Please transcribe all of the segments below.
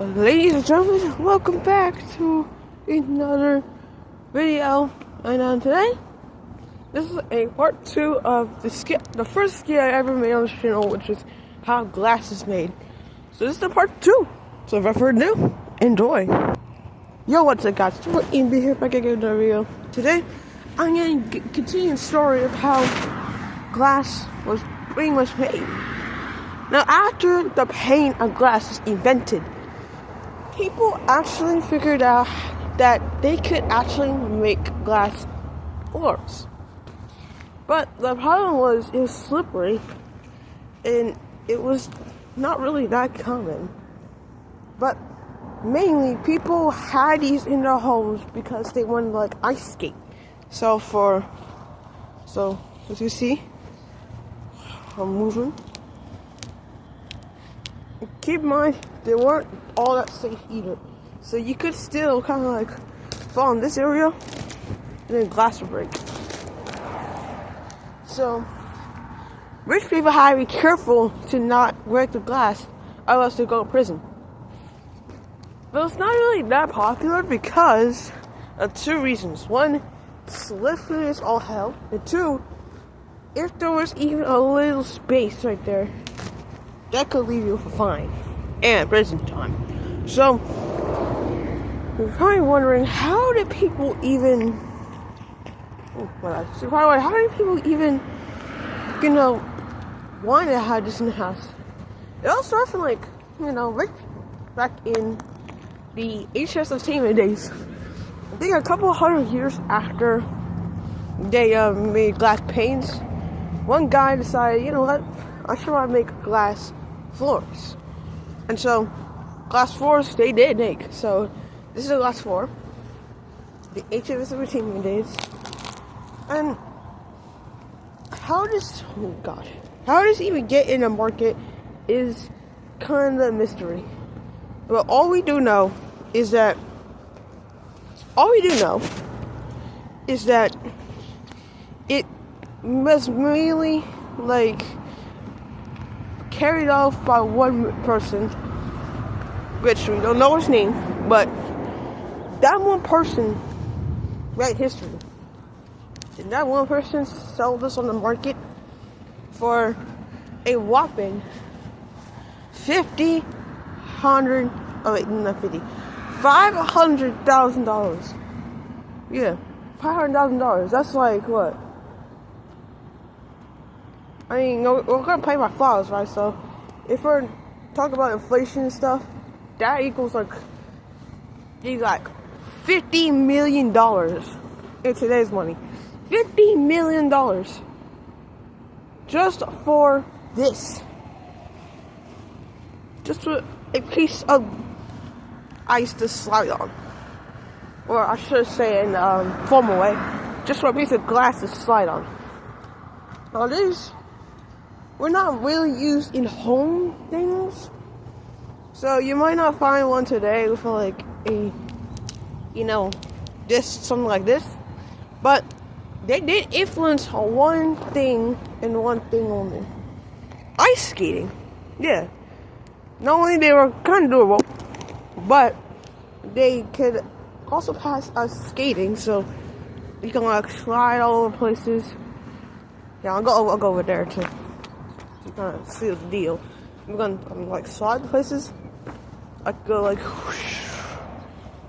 Ladies and gentlemen, welcome back to another video. And today, this is a part 2 of the first skit I ever made on this channel, which is how glass is made. So this is the part 2. So without further ado, enjoy. Yo, what's up, guys? We're in here back again with another video. Today, I'm going to continue the story of how glass was pretty much made. Now, after the pane of glass was invented, people actually figured out that they could actually make glass floors. But the problem was it was slippery, and it was not really that common. But mainly, people had these in their homes because they wanted like ice skate. So as you see, I'm moving. Keep in mind, they weren't all that safe either. So you could still kind of like fall in this area, and then glass would break. So rich people had to be careful to not break the glass, or else they go to prison. But it's not really that popular because of two reasons. One, slippery as all hell. And two, if there was even a little space right there, that could leave you with a fine and prison time. So, you're probably wondering, how did people even, want to have this in the house? It all started from right back in the HS Entertainment days. I think a couple hundred years after they made glass panes, one guy decided, you know what, I should want to make glass floors. And so, glass floors they did make. So, this is a glass floor. The HS Entertainment days. And how does even get in the market is kind of a mystery. But all we do know is that it was mainly carried off by one person, which we don't know his name, but that one person wrote history. And that one person sold this on the market for a whopping $500,000. Yeah, $500,000. That's like what? I mean, we're gonna pay by flowers, right? So, if we're talking about inflation and stuff, that equals like $50 million in today's money. $50 million just for this. Just for a piece of ice to slide on. Or I should say in a formal way, just for a piece of glass to slide on. Now these were not really used in home things. So you might not find one today with something like this. But they did influence one thing and one thing only. Ice skating. Yeah. Not only they were kind of doable, but they could also pass us skating, so you can slide all over places. Yeah, I'll go over there to kind of seal the deal. I'm gonna slide places. I could go whoosh,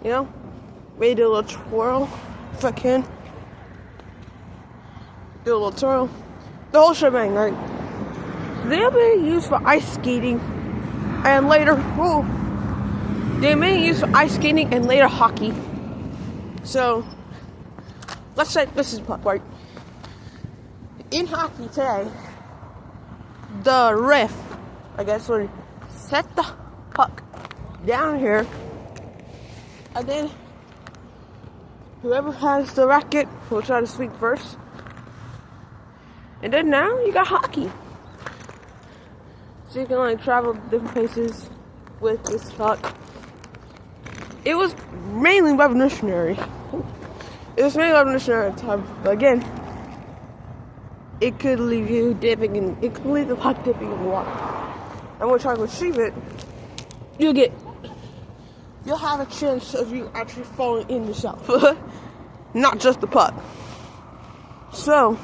maybe do a little twirl if I can. Do a little twirl. The whole shebang, right? They'll be used for ice skating, and later, they may be used for ice skating and later hockey. So, let's say this is right. In hockey today, the ref, I guess, would set the puck down here, and then whoever has the racket will try to swing first. And then now you got hockey. So you can travel different places with this puck. It was mainly revolutionary. It was mainly revolutionary at the time. But again, it could leave you it could leave the puck dipping in the water. And when trying to retrieve it, you get you'll have a chance of you actually falling in yourself, not just the puck. So,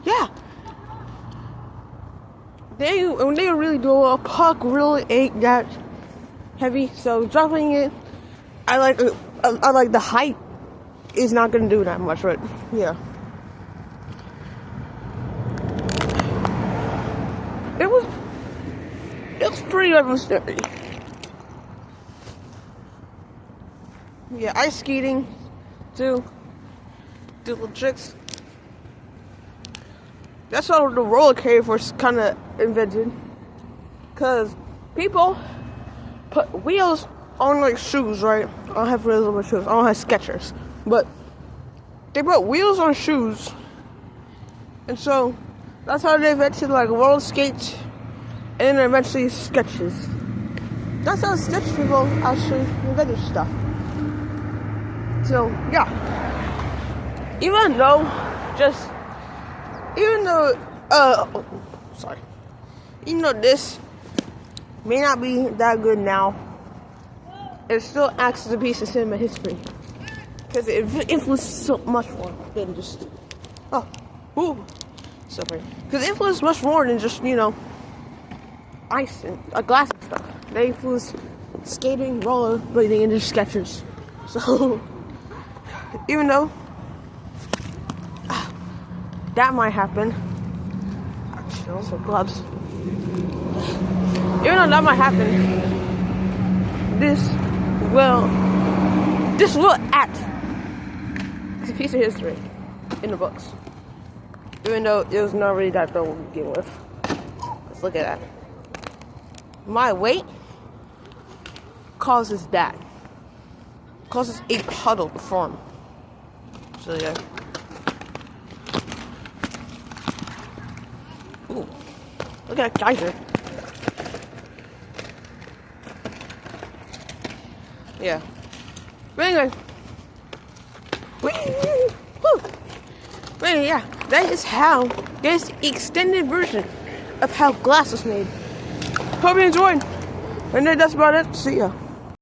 yeah. When they really do a puck really ain't that heavy, so dropping it, I like the height is not gonna do that much, but yeah. It was pretty revolutionary. Yeah, ice skating, do little tricks. That's how the roller skating was kind of invented, cause people put wheels on like shoes, right? I don't have wheels on my shoes. I don't have Skechers, but they put wheels on shoes, and so that's how they invented like roller skates, and then eventually sketches. That's how sketch people actually invented stuff. So yeah, even though this may not be that good now, it still acts as a piece of cinema history because it influenced so much more than just because it influenced much more than just ice and glass and stuff. They influenced skating, rollerblading, and just Skechers. So even though that might happen, actually also gloves. Even though that might happen, this will act as a piece of history in the books. Even though it was not really that dull to begin with. Let's look at that. My weight causes that. Causes a puddle to form. So yeah. Ooh. Look at that geyser. Yeah. But anyway. But anyway, yeah. That is the extended version of how glass was made. Hope you enjoyed. And that's about it. See ya.